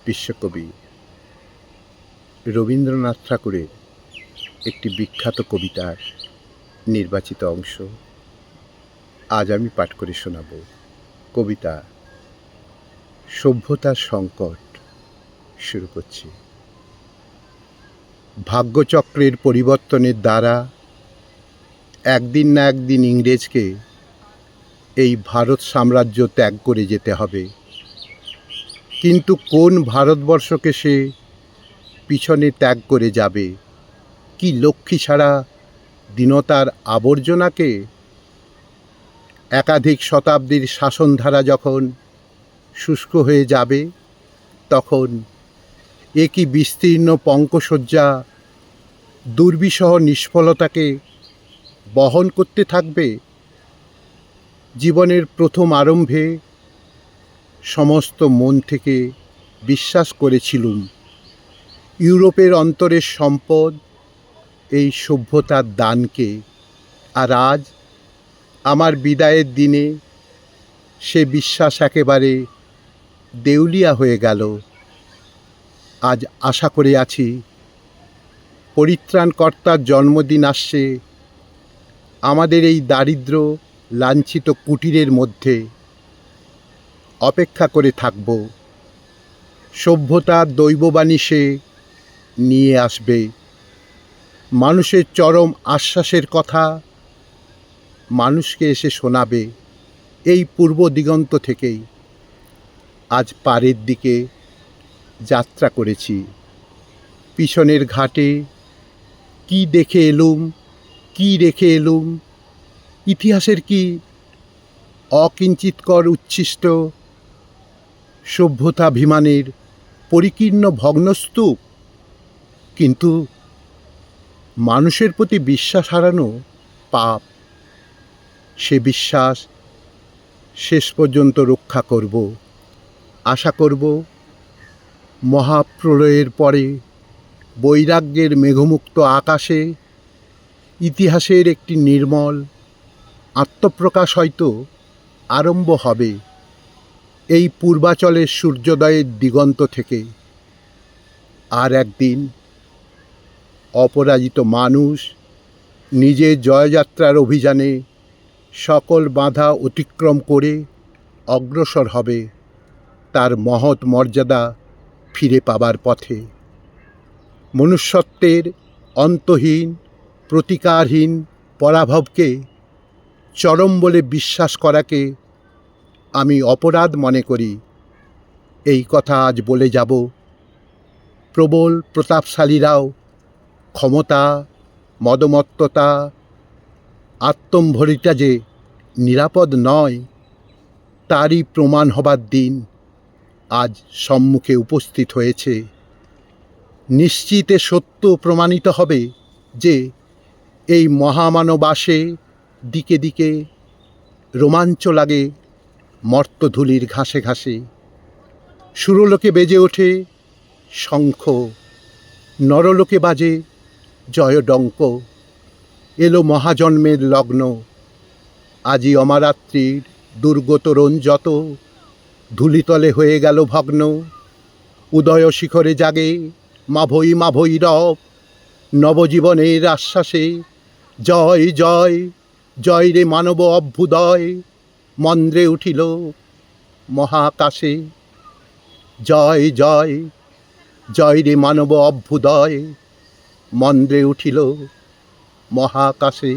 বিশ্বকবি রবীন্দ্রনাথ ঠাকুরের একটি বিখ্যাত কবিতার নির্বাচিত অংশ আজ আমি পাঠ করে শোনাব। কবিতা সভ্যতার সংকট। শুরু করছি। ভাগ্যচক্রের পরিবর্তনের দ্বারা একদিন না একদিন ইংরেজকে এই ভারত সাম্রাজ্য ত্যাগ করে যেতে হবে, কিন্তু কোন ভারতবর্ষকে সে পিছনে ত্যাগ করে যাবে? কি লক্ষ্মী ছাড়া দীনতার আবর্জনাকে? একাধিক শতাব্দীর শাসনধারা যখন শুষ্ক হয়ে যাবে, তখন একই বিস্তীর্ণ পঙ্কসজ্জা দুর্বিষহ নিষ্ফলতাকে বহন করতে থাকবে। জীবনের প্রথম আরম্ভে সমস্ত মন থেকে বিশ্বাস করেছিলুম ইউরোপের অন্তরের সম্পদ এই সভ্যতার দানকে, আর আজ আমার বিদায়ের দিনে সে বিশ্বাস একেবারে দেউলিয়া হয়ে গেল। আজ আশা করে আছি পরিত্রাণকর্তার জন্মদিন আসছে আমাদের এই দারিদ্র লাঞ্ছিত কুটিরের মধ্যে। অপেক্ষা করে থাকব, সভ্যতার দৈববাণী সে নিয়ে আসবে। মানুষের চরম আশ্বাসের কথা মানুষকে এসে শোনাবে এই পূর্ব দিগন্ত থেকেই। আজ পাড়ের দিকে যাত্রা করেছি, পিছনের ঘাটে কি দেখে এলুম, কি রেখে এলুম, ইতিহাসের কি অকিঞ্চিৎকর উচ্ছিষ্ট সভ্যতাভিমানের পরিকীর্ণ ভগ্নস্তূপ। কিন্তু মানুষের প্রতি বিশ্বাস হারানো পাপ। সে বিশ্বাস শেষ পর্যন্ত রক্ষা করব। আশা করব মহাপ্রলয়ের পরে বৈরাগ্যের মেঘমুক্ত আকাশে ইতিহাসের একটি নির্মল আত্মপ্রকাশ হয়তো আরম্ভ হবে এই পূর্বাচলের সূর্যোদয়ের দিগন্ত থেকে। আর একদিন অপরাজিত মানুষ নিজের জয়যাত্রার অভিযানে সকল বাধা অতিক্রম করে অগ্রসর হবে তার মহৎ মর্যাদা ফিরে পাবার পথে। মনুষ্যত্বের অন্তহীন প্রতিকারহীন পরাভবকে চরম বলে বিশ্বাস করাকে আমি অপরাধ মনে করি। এই কথা আজ বলে যাব। প্রবল প্রতাপশালীরাও ক্ষমতা, মদমত্ততা, আত্মম্ভরিতা যে নিরাপদ নয়, তারই প্রমাণ হবার দিন আজ সম্মুখে উপস্থিত হয়েছে। নিশ্চিতে সত্য প্রমাণিত হবে যে এই মহামানবাসে দিকে দিকে রোমাঞ্চ লাগে মর্তধূলির ঘাসে ঘাসে। সুরলোকে বেজে ওঠে শঙ্খ, নরলোকে বাজে জয়ডঙ্ক। এলো মহাজন্মের লগ্ন, আজি অমারাত্রির দুর্গতরণ যত ধূলিতলে হয়ে গেল ভগ্ন। উদয় শিখরে জাগে মাভৈ মাভৈ রব, নবজীবনের আশ্বাসে জয় জয় জয় রে মানব অভ্যুদয় মন্দ্রে উঠিল মহাকাশে। জয় জয় জয় রে মানব অভ্যুদয় মন্দ্রে উঠিল মহাকাশে।